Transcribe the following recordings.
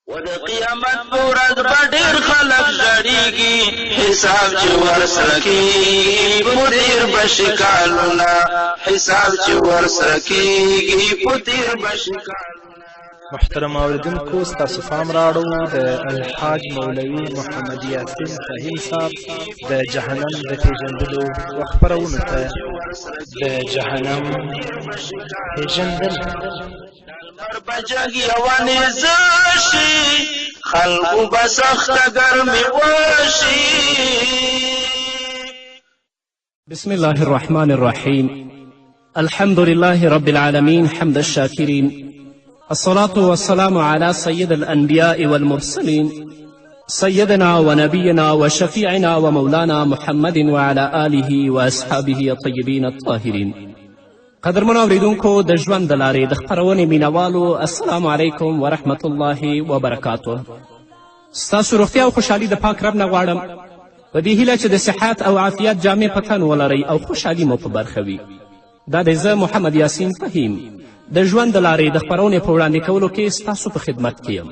و د قیامت په ورځ به ډېر خلک ژړېږي حساب چې ورسره کېږي په تېر به شي کالونه حساب چې ورسره کېږي په تېر به شي کالونه. محترم اوریدونکو ستاسو پام راوړو د الحاج مولوي محمد یاسین فهیم صاحب د جهنم د پېژندلو خپرونو ته. د جهنم پېژندل لمر به جګ یوه نیزه شي خلقو به سخته ګرمې وشي. بسم الله الرحمن الرحيم. الحمد لله رب العالمين حمد الشاكرين، الصلاة والسلام على سيد الأنبياء والمرسلين سيدنا ونبينا وشفيعنا ومولانا محمد وعلى آله وأصحابه الطيبين الطاهرين. قدرمنو اوریدونکو د ژوند د لارې د خپرونې مینوالو السلام علیکم ورحمت الله وبرکاته. ستاسو روغتیا او خوشحالي د پاک رب نه غواړم په دې هیله چې د صحت او عافیت جامې په تن ولرئ او خوشحالي مو په برخه وي. دا دی زه محمد یاسین فهیم د ژوند د لارې د خپرونې په وړاندې کولو کې ستاسو په خدمت کې یم.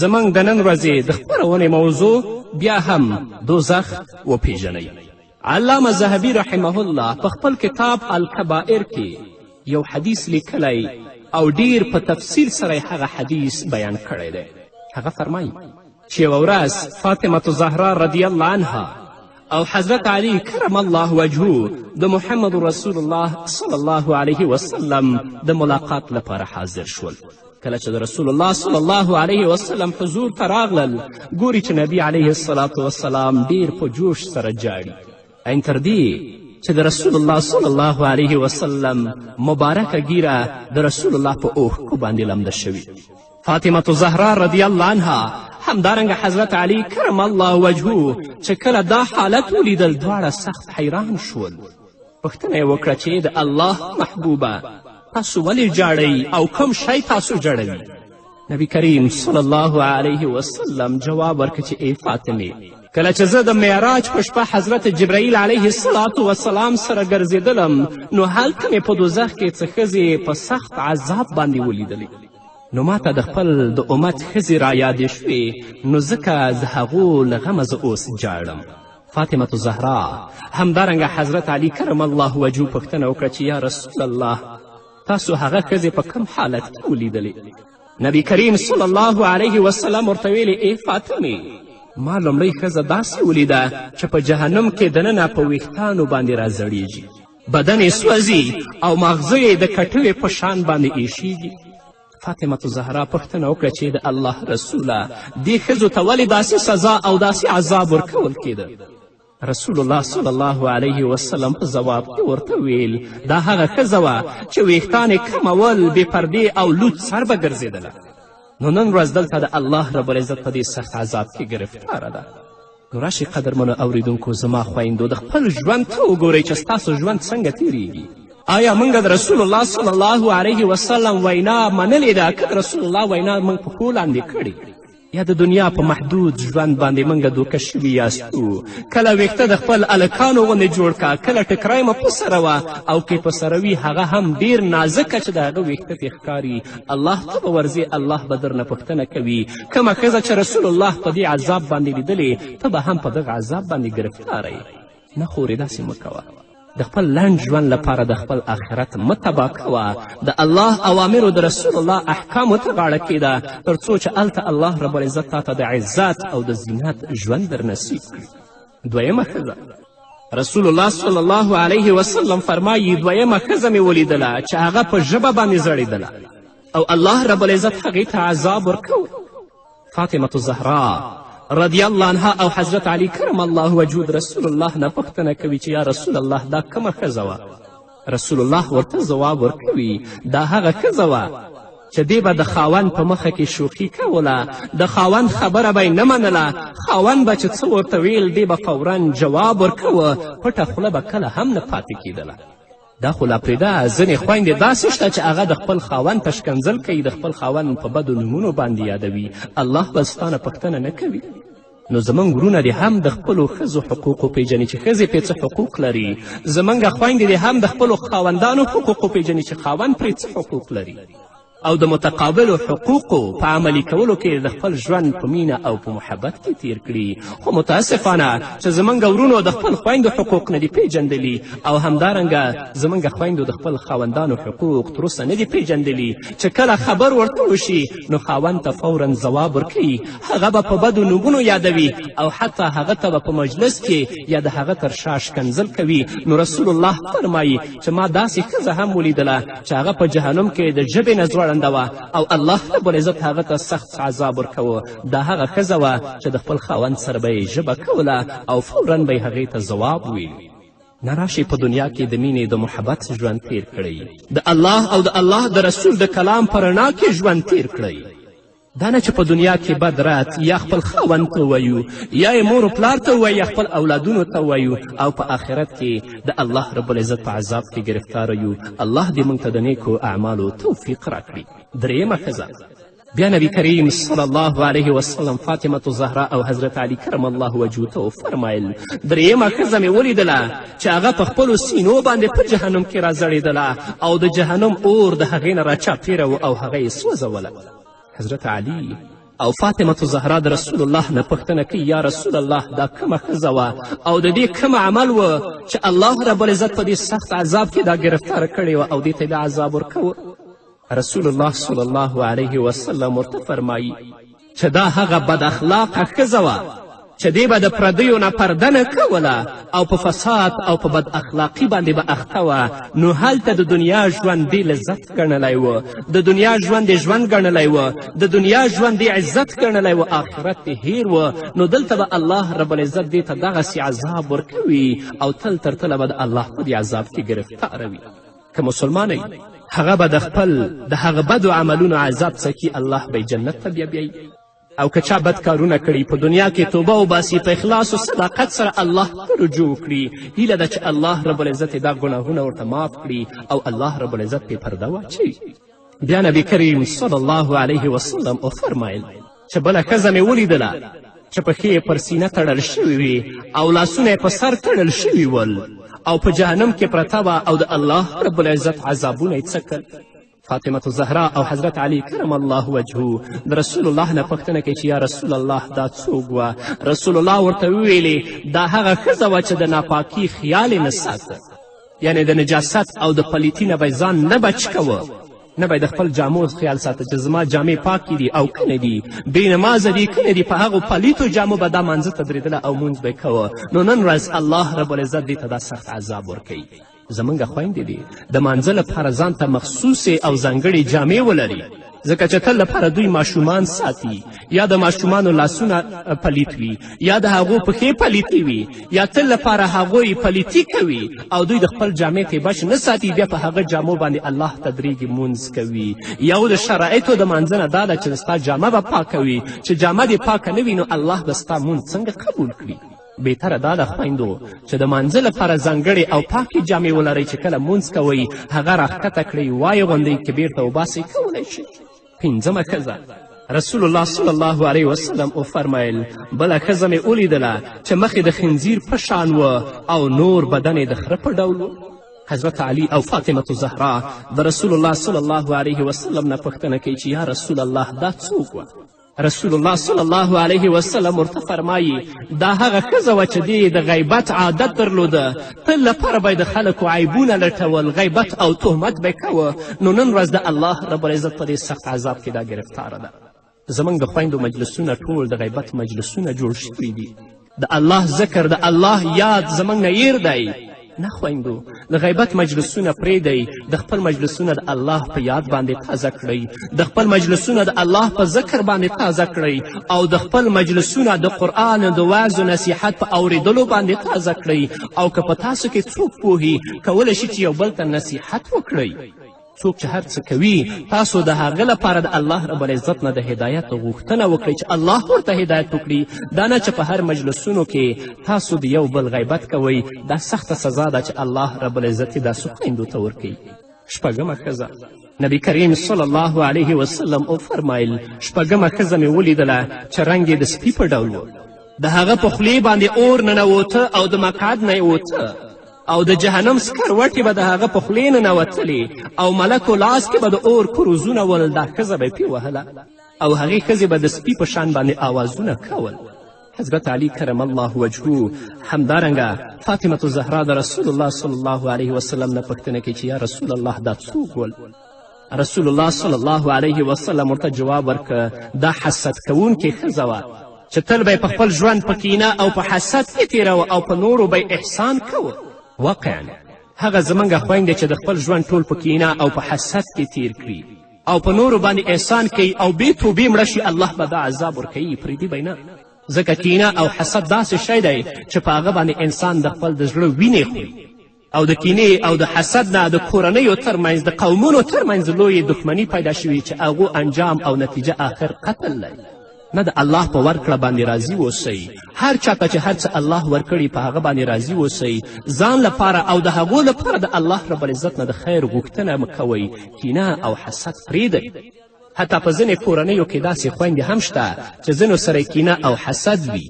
زموږ د نن ورځې د خپرونې موضوع بیا هم دوزخ وپیژنئ. علامه ذهبي رحمه الله په خپل کتاب الکبائر کې یو حدیث لیکلی او ډیر په تفصیل سره هغه حدیث بیان کړی دی. هغه فرمایي چې یوه ورځ فاطمة زهرا رضی الله عنها او حضرت علی کرم الله وجهه د محمد رسول الله صلی الله علیه وسلم د ملاقات لپاره حاضر شول. کله چې د رسول الله صلی الله علیه وسلم حضور ته راغلل ګوري چې نبی علیه الصلاة وسلام ډیر په جوش سره جاړي. این تر دې چې د رسول الله صلی الله علیه وسلم مبارکه ګیره د رسول الله په اوښکو باندې لمده شوي. فاطمة زهرا رضی الله عنها همدارنګه حضرت علی کرم الله وجهه چې کله دا حالت ولیدل دواړه سخت حیران شول. پوښتنه یې وکړه چې د الله محبوبه تاسو ولې جاړئ او کوم شی تاسو جړوي؟ نبی کریم صلی الله علیه وسلم جواب ورکړ چې ای فاطمې، کله چې زه د معراج په شپه حضرت جبرائیل علیه الصلاة وسلام سره ګرځېدلم نو هلته مې په دوزخ کې څه ښځې په سخت عذاب باندې ولیدلې. نو ماته د خپل د امت ښځې رایادې شوې نو ځکه د هغو له غمه زه اوس جاړم. فاطمة زهرا همدارنګه حضرت علی کرم الله وجهه پوښتنه وکړه چې یا رسول الله تاسو هغه ښځې په کوم حالت کې ولیدلې؟ نبی کریم صلی الله علیه وسلم ورته ویلې ای فاطمې، ما لومړی ښځه داسې ولیده چې په جهنم کې دننه په ویښتانو باندې راځړیږي، بدن یې سوځي او ماغزه یې د کټوې په شان باندې ایښیږي. فاطمة زهرا پوښتنه وکړه چې د الله رسوله دې ښځو ته ولې داسې سزا او داسې عذاب ورکول کېده؟ رسول الله صلی الله علیه وسلم په ځواب کې ورته ویل دا هغه ښځه وه چې ویښتان یې کمول بې پردې او لوڅ سر به ګرځېدله. نو نن ورځ دلته د الله رب العزت په دې سخت عذاب کې ګرفتاره ده. نو راشئ قدرمنو اوریدونکو زما خویندو د خپل ژوند ته وګورئ چې ستاسو ژوند څنګه تیریږي. آیا موږ د رسول الله صلی الله علیه وسلم وینا منلې ده که د رسول الله وینا موږ په پښو لاندې کړې؟ یا د دنیا په محدود ژوند باندې موږ دوکه شوي یاستو؟ کله ویښته د خپل هلکانو غوندې جوړ که، کله ټکری مو په سره وه او که په سره وي هغه هم ډېر نازکه چې د هغه ویښته پې ښکاري. الله ته به ورځې الله به درنه پوښتنه کوي کومه ښځه چې رسول الله په دې عذاب باندې لیدلې ته به هم په دغه عذاب باندې ګرفتاره یې. نه خورې داسې مه کوه. د خپل لنډ ژوند لپاره د خپل آخرت مه تباه کوه. د الله اوامرو د رسول الله احکامو ته غاړه کېږده تر څو چې هلته الله رب العزت تا ته د عزت او د زینت ژوند در نصیب کړي. دویمه ښځه رسول الله صلی الله علیه وسلم فرمایي دویمه ښځه مې ولیدله چې هغه په ژبه باندې زړېدله او الله رب العزت هغې ته عذاب ورکوه. فاطمة زهرا رضی الله عنها او حضرت علی کرم الله وجهه د رسول الله نه پوښتنه کوي چې یا رسول الله دا کومه ښځه وه؟ رسول الله ورته ځواب ورکوي دا هغه ښځه وه چې دې به د خاوند په مخه کې شوخي کوله، د خاوند خبره به یې نه منله، خاوند به چې څه ورته ویل دې به فورا جواب ورکوه، پټه خوله به کله هم نه پاتې کېدله. دا خو لا پرېږده ځینې خویندې داسې شته چې هغه د خپل خاوند تشکنځل کوي، د خپل خاوند په بدو نومونو باندې یادوي، الله به ستا نه پوښتنه نه کوي. نو زموږ ورونه دې هم د خپلو ښځو حقوق وپېژني چې ښځې پرې څه حقوق لري. زموږ خویندې دې هم د خپلو خاوندانو حقوق وپېژني چې خاوند پرې څه حقوق لري. او د متقابلو حقوقو په عملي کولو کې د خپل ژوند په مینه او په محبت کې تیر کړي. خو متاسفانه چې زموږ ورونو د خپل خویندو حقوق نه دي پیژندلي او همدارنګه زموږ خویندو د خپل خاوندانو حقوق تر اوسه نه دي پیژندلي چې کله خبر ورته وشي نو خاوند ته فورا ځواب ورکوي، هغه به په بدو نومونو یادوي او حتی هغه ته به په مجلس کې یا د هغه تر شا ښکنځل کوي. نو رسول الله فرمایي چې ما داسې ښځه هم ولیدله چې هغه په جهنم کې د ژبې نه ځوړنده وه او الله رب العزت هغه ته سخت عذاب ورکوه. دا هغه ښځه وه چې د خپل خاوند سره به یې ژبه کوله او فورا به یې هغې ته ځواب ویل. نه راشئ په دنیا کې د مینې د محبت ژوند تیر کړئ، د الله او د الله د رسول د کلام په رڼا کې ژوند تیر کړئ. دا نه چې په دنیا کې بد رات یا خپل خاوند ته ووایو یا یې مور و پلار ته ووایو یا خپل اولادونو ته ووایو او په آخرت کې د الله رب العزت په عذاب کې ګرفتاره یو. الله دې موږ ته د نیکو اعمالو توفیق راکړي. درېیمه ښځه بیا نبی کریم صلی الله علیه وسلم فاطمة الزهرا او حضرت علی کرم الله وجهه ته وفرمایل درېیمه ښځه مې ولیدله چې هغه په خپلو سینو باندې په جهنم کې راځړېدله او د جهنم اور د هغې نه راچاپېره و او هغه یې سوځوله. حضرت علی او فاطمة الزهرا د رسول الله نه پوښتنه کوي یا رسول الله دا کومه ښځه وه او د دې کوم عمل و چې الله رب العزت په دې سخت عذاب کې دا گرفتاره کړې وه او دې ته دا عذاب ورکوه؟ رسول الله صلی الله علیه وسلم ورته فرمایي چې دا هغه بد اخلاقه ښځه وه چې دې به د پردیو نه پرده نه کوله او په فساد او په بد اخلاقي باندې به اخته وه. نو هلته د دنیا ژوند دې لذت ګڼلی و، د دنیا ژوند دې ژوند ګڼلی و، د دنیا ژوند دې عزت ګڼلی و، آخرت دې هیر و. نو دلته به الله رب العزت دې ته دغسې عذاب ورکوي او تل تر تله به د الله په دې عذاب کې ګرفتاره وي. که مسلمانه هغه به د خپل د هغه بدو عملونو عذاب څکي، الله به جنت ته بیایي. او که چا بد کارونه کړي په دنیا کې توبه وباسي، په اخلاص و صداقت سره الله ته رجوع کړي، هیله ده چې الله رب العزت دا ګناهونه ورته معاف کړي او الله رب العزت پې پرده واچوي. بیا نبی کریم صلی الله علیه وسلم وفرمایل چې بله ښځه مې ولیدله چې پښې یې پر سینه تړل شوي وي او لاسونه یې په سر تړل شوي ول او په جهنم کې پرته وه او د الله رب العزت عذابونه یې څکل. فاطمة الزهرا او حضرت علی کرم الله وجهه د رسول الله نه پوښتنه کوي چې یا رسول الله دا څوک وه؟ رسول الله ورته وویلې دا هغه ښځه وه چې د ناپاکي خیال یې نه ساته، یعنې د نجاست او د پلیتي نه به یې ځان نه بچ کوه، نه به د خپل جامو خیال ساته چې زما جامې پاکې دي او که نه دي، بې نمازه دي که نه دي، په هغو پلیتو جامو به دا مانځه ته درېدله او مونځ به یې کوه. نو نن ورځ الله رب العزت دې ته دا سخت عذاب ورکوي. زموږ خویندې دي د مانځه لپاره ځان ته مخصوصې او ځانګړې جامې ولري، ځکه چې تل لپاره دوی ماشومان ساتي، یا د ماشومانو لاسونه پلیت وي یا د هغو پښې پلیتې وي یا تل لپاره هغوی پلیتي کوي او دوی د خپل جامې تیبش نه ساتي، بیا په هغه جامو باندې الله تدریږي مونځ کوي. یو د شرایطو د مانځه نه دا ده چې ستا جامه به پاکه وي، چې جامه دې پاکه نه وي نو الله به ستا مونځ څنګه قبول کړي؟ بهتره دا ده خویندو چې د مانځه لپاره ځانګړې او پاکې جامې ولرئ چې کله مونځ کوئ هغه راښکته کړئ، وایې غوندئ که بیرته وباسئ کولی شئ. پنځمه ښځه رسول الله صلی الله علیه وسلم وفرمیل بله ښځه مې ولیدله چې مخې د خنزیر په شان و او نور بدن یې د خره په ډول و. حضرت علی او فاطمة الزهرا د رسول الله صلی الله علیه وسلم نه پوښتنه کوي چې یا رسول الله دا څوک وه؟ رسول الله صلی الله علیه وسلم ورته فرمایي دا هغه ښځه وه چې دې د غیبت عادت درلوده، تل لپاره به د خلکو عیبونه لټول، غیبت او تهمت به کوه. نو نن ورځ د الله رب العزت په دې سخت عذاب کې دا گرفتاره ده. زموږ د خویندو مجلسونه ټول د غیبت مجلسونه جوړ شوي دي، د الله ذکر د الله یاد زموږ نه هیر دی. نه خویندو د غیبت مجلسونه پرېږدئ، د خپل مجلسونه د الله په یاد باندې تازه کړئ، د خپل مجلسونه د الله په ذکر باندې تازه کړئ او د خپل مجلسونه د قرآن د وعظ و نصیحت په اورېدلو باندې تازه کړئ. او که په تاسو کې څوک پوهي کولی شي چې یو بل ته نصیحت وکړئ. څوک چې هر څه کوي تاسو د هغه لپاره د الله رب العزت نه د هدایت غوښتنه وکړئ چې الله ورته هدایت وکړي. دا نه چې په هر مجلسونو کې تاسو د یو بل غیبت کوئ، دا سخته سزا ده چې الله رب العزت دا خویندو ته ورکوي. شپږمه ښځه نبی کریم صلی الله علیه وسلم وفرمایل شپږمه ښځه مې ولیدله چې رنګ یې د سپي په ډول و، د هغه په خولې باندې اور ننوته او د مقعد نه یې وته او د جهنم سکروټې به د هغه په خولې ننوتلې او ملکو لاس کې به د اور کروزونه ول، دا ښځه به یې پې وهله او هغې ښځې به د سپي په شان باندې آوازونه کول. حضرت علی کرم الله وجهو همدارنګه فاطمة الزهرا د رسول الله صلی الله علیه وسلم نه پوښتنه کوي چې یا رسول الله دا څوک ول؟ رسول الله صلی الله علیه وسلم ورته جواب ورکړه دا حسد کوونکې ښځه وه چې تل به یې په خپل ژوند په کینه او په حسد کې تېروه او په نورو به احسان کوه. واقعا هغه زموږ خویندې چې د خپل ژوند ټول په کینه او په حسد کې تیر کړي او په نورو باندې احسان کوي او بې توبې مړه شي، الله به دا عذاب ورکوي، پرېږدي به نه. ځکه کینه او حسد داسې شی دی چې په هغه باندې انسان د خپل د زړه وینې خوري او د کینې او د حسد نه د کورنیو ترمنځ د قومونو ترمنځ لویې دښمني پیدا شوي چې هغو انجام او نتیجه آخر قتل دی. نه د الله په ورکړه باندې راضي اوسئ، هر چاته چې هر څه الله ورکړي په هغه باندې راضي اوسئ، ځان لپاره او د هغو لپاره د الله رب العزت نه د خیر غوښتنه مه کوئ، کینه او حسد پرېږدئ. حتی په ځینې کورنیو کې داسې خویندې هم شته چې ځینو سره کینه او حسد وي،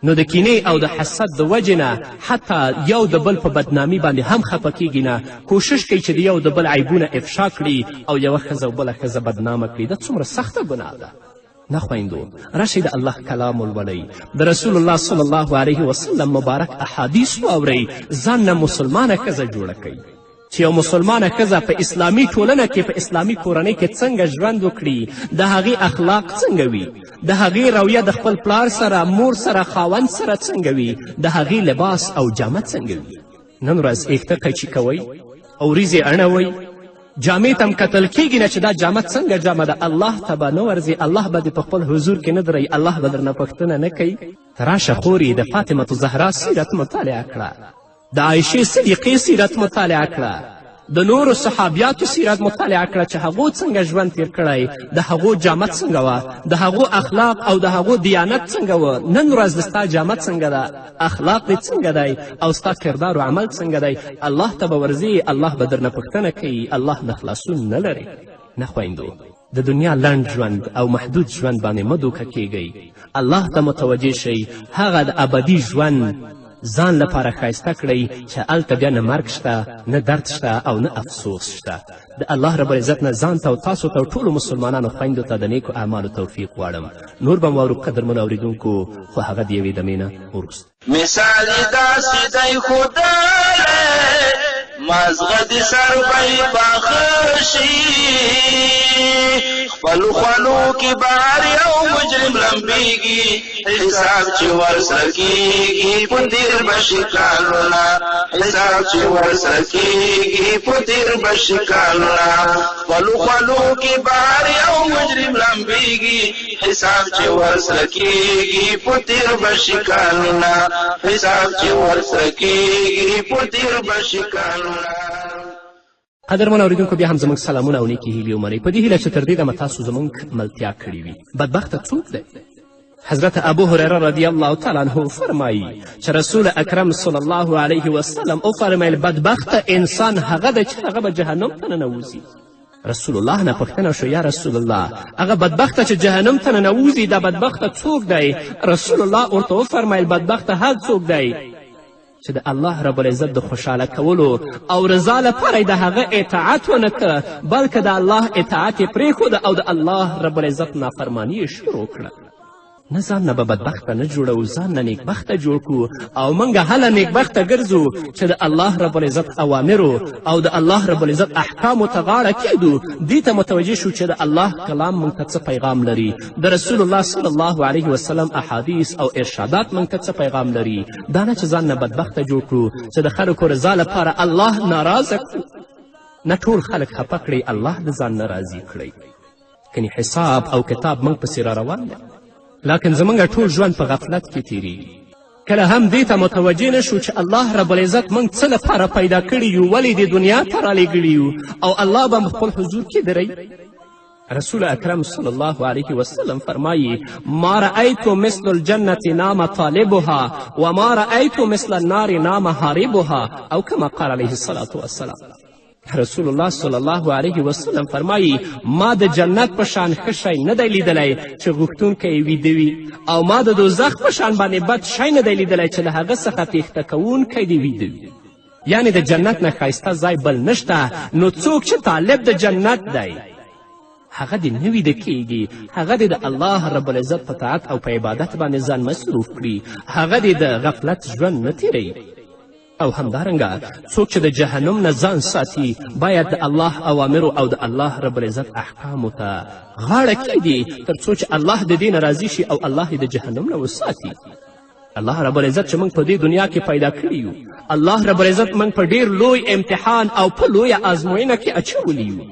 نو د کینې او د حسد د وجې نه حتی یو د بل په بدنامي باندې هم خفه کیږي نه، کوشش کوي چې د یو د بل عیبونه افشا کړي او یوه ښځه او بله ښځه بدنامه کړي. دا څومره سخته ګناه ده. نه خویندو، راشئ د الله کلام ولولئ، د رسول الله صلی الله علیه وسلم مبارک احادیث واورئ، ځان نه مسلمانه ښځه جوړه کړئ چې یو مسلمانه ښځه په اسلامي ټولنه کې په اسلامي کورنۍ کې څنګه ژوند وکړي، د هغې اخلاق څنګه وي، د هغې رویه د خپل پلار سره، مور سره، خاوند سره څنګه وي، د هغې لباس او جامه څنګه وي. نن ورځ ایښته قیچي کوئ او وریځې اړوئ، جامې ته هم کتل کیږي نه چې دا جامه څنګه جامه ده، الله ته به نه ورځي، الله به دې په خپل حضور کې نه دروي، الله به درنه پوښتنه نه کوي. راشه خورې د فاطمة الزهرا سیرت مطالعه کړه، د عایشې صدیقې سیرت مطالعه کړه، د نورو صحابیاتو سیرت مطالعه کړه چې هغو څنګه ژوند تیر کړی، د هغو جامه څنګه وه، د هغو اخلاق او د هغو دیانت څنګه وه. نن ورځ د ستا جامه څنګه ده، اخلاق دې څنګه دی او ستا کردار و عمل څنګه دی، الله ته به ورځې، الله به درنه پوښتنه کوي، الله نه خلاصون نه لري. نه خویندو، د دنیا لنډ ژوند او محدود ژوند باندې مه دوکه کیږئ، الله ته متوجه شئ، هغه د ابدي ژوند ځان لپاره ښایسته کړئ چې هلته بیا نه مرګ شته، نه درد شته او نه افسوس شته. د الله رب العزت نه ځان ته او تاسو ته او ټولو مسلمانانو خویندو ته د نیکو اعمالو توفیق غواړم. نور به م واورو قدرمنو اورېدونکو، خو هغه د یوې دمې نه وروسته. مثال داسې دی ښودلی، مازغه د سر به یې پاخه شي، خپلو خولو کې بهر یو مجرم لمبېږي، حساب چې ورسره کېږي په تېر به شي کالونه، حساب چې ورسره کېږي په تېر به شي کالونه، خپلو خولو کې بهر یو مجرم لمبېږي، حساب چې ورسره کېږي په تېر به شي کالونه، حساب چې ورسره کېږي په تېر به شي کالونه. قدرمن اورېدونکو، بیا هم زموږ سلامونه او نیکې هیلې ومنئ، په دې هیله چې تر دې دمه تاسو زموږ ملتیا کړې وي. بدبخته څوک دی؟ حضرت ابو هریره رضی الله تعالی عنه فرمایي چې رسول اکرم صلی الله علیه وسلم وفرمیل بدبخته انسان هغه دی چې هغه به جهنم ته ننوځي. رسول الله نه پوښتنه شو یا رسول الله، هغه بدبخته چې جهنم ته ننوځي دا بدبخته څوک دی؟ رسول الله ورته وفرمیل بدبخته هر څوک دی چې د الله رب العزت د خوشحاله کولو او رضا لپاره د هغه اطاعت ونه کړه، بلکې د الله اطاعت یې پرېښوده او د الله رب العزت نافرماني یې شروع کړه. نه ځان نه به بدبخته نه جوړو، ځان نه نیکبخته جوړ کړو او موږ هله نیکبخته ګرځو چې د الله رب العزت اوامرو او د الله رب العزت احکامو ته غاړه کیږدو. دې ته متوجه شو چې د الله کلام موږ ته څه پیغام لري، د رسول الله صلی الله علیه وسلم احادیث او ارشادات موږ ته څه پیغام لري. دا نه چې ځان نه بدبخته جوړ کړو چې د خلکو رضا لپاره الله ناراضه کړو. نه ټول خلک خفه کړئ، الله د ځان نه راضي کړئ. کنی حساب او کتاب موږ پسې را روان دی، لکن زمونږ ټول ژوند په غفلت کې تیریږي. کله هم دې ته متوجه نه شو چې الله رب العزت موږ څه لپاره پیدا کړي یو، ولې دې دنیا ته رالیږلي یو او الله به خپل حضور کې دروي. رسول اکرم صلی الله علیه وسلم فرمایي ما رأیت مثل الجنة نام طالبها وما رأیت مثل النار نام حاربها، او کما قال علیه الصلاة والسلام. رسول الله صلی الله علیه وسلم فرمایي ما د جنت په شان ښه شی نه دی لیدلی چې غوښتونکی یې ویده وي، او ما د دوزخ په شان باندې بد شی نه دی لیدلی چې له هغه څخه تېښته کوونکی دې ویده وي. یعنې د جنت نه ښایسته ځای بل نشته. نو څوک چې طالب د جنت دی هغه دې نه ویده کیږي، هغه دې د الله رب العزت په طاعت او په عبادت باندې ځان مصروف کړي، هغه دې د غفلت ژوند نه تیروي. او همدارنګه څوک چې د جهنم نه ځان ساتي باید د الله اوامرو او د الله رب العزت احکامو ته غاړه کیږدي تر څو چې الله د دې نه راضي شي او الله یې د جهنم نه وساتي. الله رب العزت چې موږ په دې دنیا کې پیدا کړي یو، الله رب العزت موږ په ډیر لوی امتحان او په لویه ازموینه کې اچولی یو.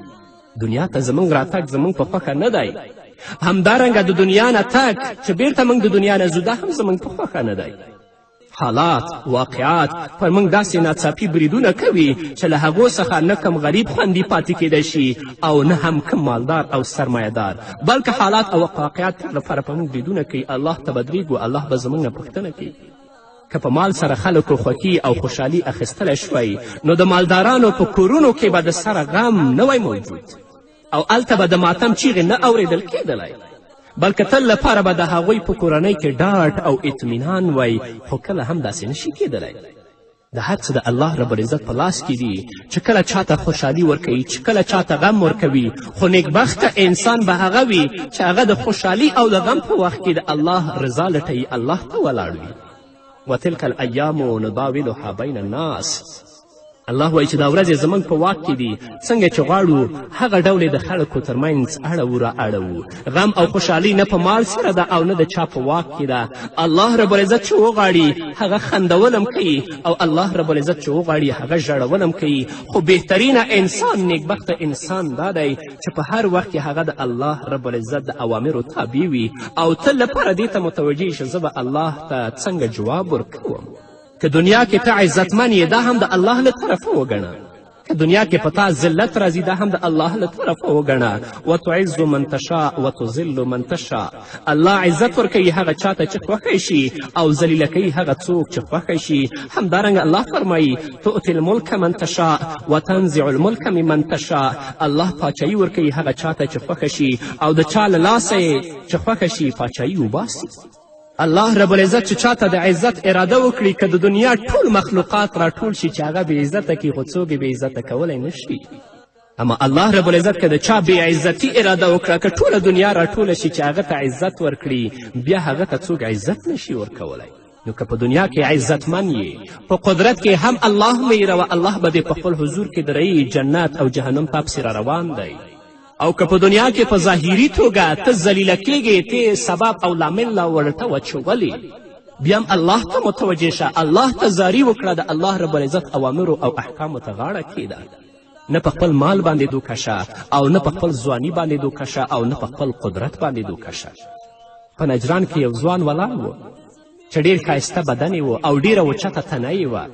دنیا ته زموږ راتګ زموږ په خوښه نه دی، همدارنګه د دنیا نه تګ چې بیرته موږ د دنیا نه ځو دا هم زموږ په خوښه نه دی. حالات واقعات پر موږ داسې ناڅاپي بریدونه کوي چې له هغو څخه نه کم غریب خوندي پاتې کیدی شي او نه هم کم مالدار او سرمایهدار، بلکې حالات او واقعات لپاره په موږ بریدونه کوي. الله ته بدریږو، الله به زموږ نه پوښتنه کوي. که په مال سره خلکو خوښي او خوشحالي اخیستلی شوی نو د مالدارانو په کورونو کې به د سره غم نه وی موجود او هلته به د ماتم چیغې نه اورېدل کېدلی، بلکې تل لپاره به د هغوی په کورنۍ کې ډاډ او اطمینان وی، خو کله هم داسې نشي کېدلی. د هر څه د الله رب العزت په لاس کې دي چې کله چاته خوشحالي ورکوي، چې کله چاته غم ورکوي، خو نیکبخته انسان به هغه وي چې هغه د خوشحالي او د غم په وخت کې د الله رضا لټوي، الله ته ولاړ وي. وتلک الایام نداولها بین الناس. الله وایي چې دا ورځې زموږ په واک کې دي، څنګه چې غواړو هغه ډول د خلکو ترمنځ اړوو را اړوو. غم او خوشحالي نه په مال سره ده او نه د چا په واک کې ده. الله رب العزت چې وغواړي هغه خندولم کوي او الله رب العزت چې وغواړي هغه ژړولم کوي. خو بهترینه انسان نیکبخته انسان دا دی چې په هر وخت کې هغه د الله رب العزت د اوامرو تابع وي او تل لپاره دې ته متوجه شي زه به الله ته څنګه جواب ورکوم. که دنیا کې ته عزتمن یې دا هم د الله له طرفه وګڼه، که دنیا کې په تا ذلت راځي دا هم د الله له طرفه وګڼه. وتعز من تشاء وتذل من تشاء. الله عزت ورکوي هغه چاته چې خوښی شي او ذلیله کوي هغه څوک چې خوښی شي. همدارنګه الله فرمایي تؤتي الملک من تشاء وتنزع الملک ممن تشاء. الله پاچایي ورکوي هغه چاته چې خوښه شي او د چا له لاسه چې خوښه شي پاچایي وباسي. الله رب العزت چې چاته د عزت اراده وکړي که د دنیا ټول مخلوقات راټول شي چې هغه بې عزته کړي خو څوک یې بې عزته کولی نه شي. اما الله رب العزت که د چا بې عزتي اراده وکړه که ټوله دنیا راټوله شي چې هغه ته عزت ورکړي بیا هغه ته څوک عزت نشي ورکولی. نو که په دنیا کې عزتمن یې په قدرت کې هم الله میروه، الله به دې په خپل حضور کې درئي جنت او جهنم ته پسې را روان دی. او که په دنیا کې په ظاهري توګه ته ذلیله کیږې ته سبب او لامل لا ورته وچولې بیا هم الله ته متوجه شه، الله ته زاري وکړه، د الله رب العزت اوامرو او احکامو ته غاړه کیږده. نه په خپل مال باندې دوکه شه او نه په خپل ځواني باندې دوکه شه او نه په خپل قدرت باندې دوکه شه. په نجران کې یو ځوان ولاړ و چې ډېر ښایسته بدن یې و او ډېره اوچته تنه یې وه.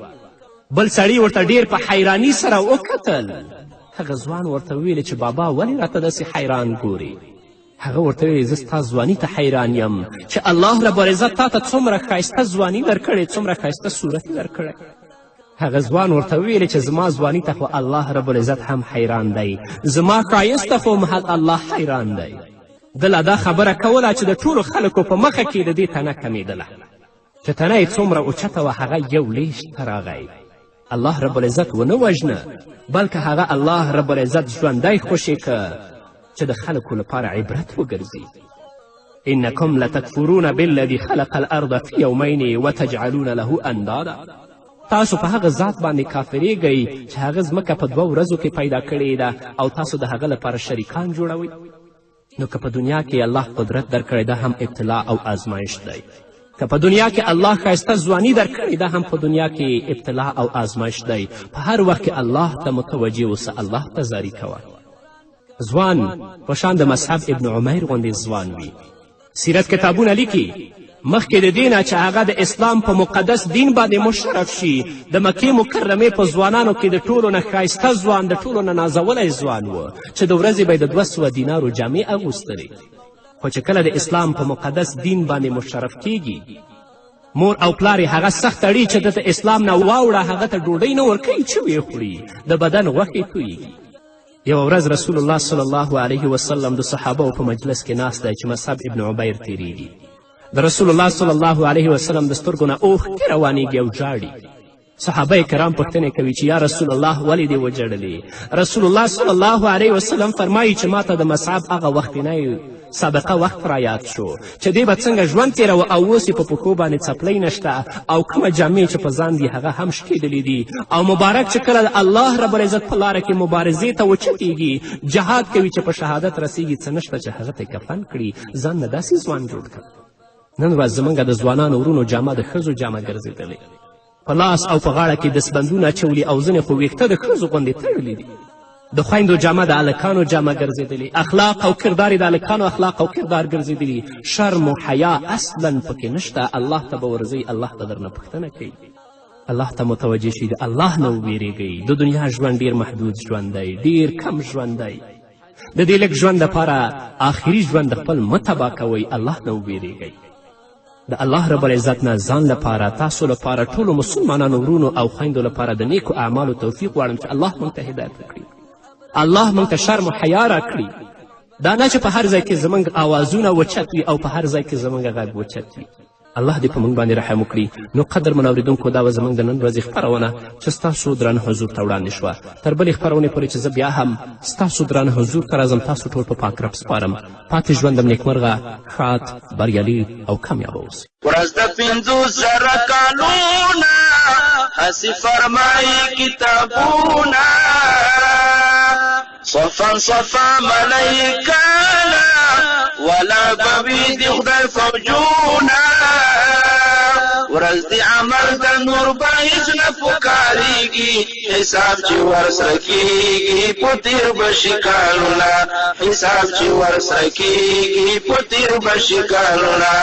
بل سړي ورته ډېر په حیراني سره وکتل. هغه ځوان ورته وویلې چې بابا ولې راته داسې حیران ګورې؟ هغه ورته ویلې زه ستا ځواني ته حیران یم چې الله رب العزت تا ته څومره ښایسته ځواني درکړې، څومره ښایسته صورت درکړی. هغه ځوان ورته وویلې چې زما ځواني ته خو الله رب العزت هم حیران دی، زما ښایست ته خو الله حیران دی. ده لا دا خبره کوله چې د ټولو خلکو په مخه کې د دې تنه کمیدله چې تنه یې څومره اوچته وه هغه یو لیشت ته راغی. الله رب العزت ونه وژنه بلکې هغه الله رب العزت ژوندی خوشې که چې د خلکو لپاره عبرت وګرځي. انکم لتکفرون بالذي خلق الارض فی یومین وتجعلون له اندادا. تاسو په هغه ذات باندې کافرېږئ چې هغه ځمکه په 2 ورځو کې پیدا کړې ده او تاسو د هغه لپاره شریکان جوړوئ. نو که په دنیا کې الله قدرت درکړی ده هم ابتلا او آزمایش دی، که په دنیا کې الله ښایسته ځواني درکړې ده هم په دنیا کې ابتلا او آزمایش دی. په هر وخت کې الله ته متوجه اوسه، الله ته زاري کوه. ځوان په شان د مصعب ابن عمیر غوندې ځوان وي. سیرت کتابونه لیکي مخکې د دې نه چې هغه د اسلام په مقدس دین باندې مشرف شي د مکې مکرمې په ځوانانو کې د ټولو نه ښایسته ځوان، د ټولو نه نازولی ځوان و چې د ورځې به یې د 200 دینارو جامې اغوستلې. خو چې کله د اسلام په مقدس دین باندې مشرف کیږي مور او پلار یې هغه سخت تړي چې دته اسلام نه واوړه، هغه ته ډوډۍ نه ورکوي چې ویې خوري، د بدن غوښې تویږي. یوه ورځ رسول الله صلی الله علیه وسلم د صحابهو په مجلس کې ناست دی چې مصعب ابن عمیر تیریږي. د رسول الله صلی الله علیه وسلم د سترګو نه اوښکې روانیږي او جاړي. صحابه کرام پوښتنې کوي چې یا رسول الله ولې دې وجړلې؟ رسول الله صلی الله علیه وسلم فرمایي چې ما ته د مصعب هغه وختنی سابقه وخت را یاد شو چې دی به څنګه ژوند تېروه او اوس یې په پښو باندې څپلۍ نشته او کومه جامې چې په ځان دي هغه هم شکېدلې دي او مبارک چې کله د الله رب العزت په لاره کې مبارزې ته وچتېږي جهاد کوي چې په شهادت رسیږي څه نشته چې هغه ته کفن کړي ځان نه داسې ځوان جوړ کړه. نن ورځ زموږ د ځوانانو ورونو جامه د ښځو جامه ګرځېدلې، په لاس او په غاړه کې دستبندونه اچولي او ځینې خو ویښته د ښځو غوندې تړلي دي. د خویندو جامه د هلکانو جامه ګرځېدلې، اخلاق او کردار د هلکانو اخلاق او کردار ګرځېدلي. شرم و حیا اصلا پکې نشته. الله ته به ورځئ، الله به درنه پوښتنه کوي. الله ته متوجه شي، د الله نه وویرېږئ. د دنیا ژوند ډیر محدود ژوند دی، ډیر کم ژوند دی. د دې لږ ژوند دپاره آخري ژوند خپل مه تباه کوئ. الله نه وویرېږئ. د الله رب العزت نه ځان لپاره، تاسو لپاره، ټولو مسلمانانو ورونو او خویندو لپاره د نیکو اعمالو توفیق غواړم چې الله موږ ته هدایت وکړي. الله موږ ته شرم و حیا راکړي. دا نه چې په هر ځای کې زموږ اوازونه اوچت وي او په هر ځای کې زموږ غږ اوچت وي. الله دې په موږ باندې رحم وکړي. نو قدرمن اورېدونکو دا به زموږ د نن ورځې خپرونه چې ستاسو درانه حضور ته وړاندې شوه. تر بلې خپرونې پورې چې زه بیا هم ستاسو درانه حضور ته راځم، تاسو ټول په پاک رب سپارم. پاتې ژوندم نیکمرغه، ښاد، بریالي او کامیابه اوسئ. ورځ د 50,000 کالونه هسې فرمایي کتابونه، صفا صفا ملائکانا ولا بوي دی خدای فوجونا. ورځ د عمل د نور به هیڅ نه پکارېږي، حساب چې ورسره کېږي په تېر به شي کالونه، حساب چې ورسره کېږي په تېر به شي کالونه.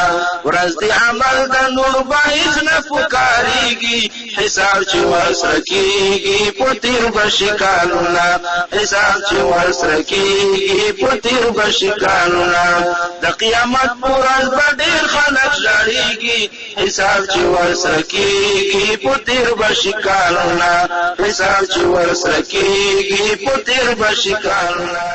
ورځ د عمل د نور به هیڅ نه پکارېږي، حساب چې ورسره کېږي په تېر به شي کالونه، حساب چې ورسره کېږي په تېر به شي کالونه. د قیامت په ورځ به ډېر خلک ژړېږي، حساب چې ورسره کېږي په تېر به شي کالونه، حساب چې ورسره کېږي په تېر به شي کالونه.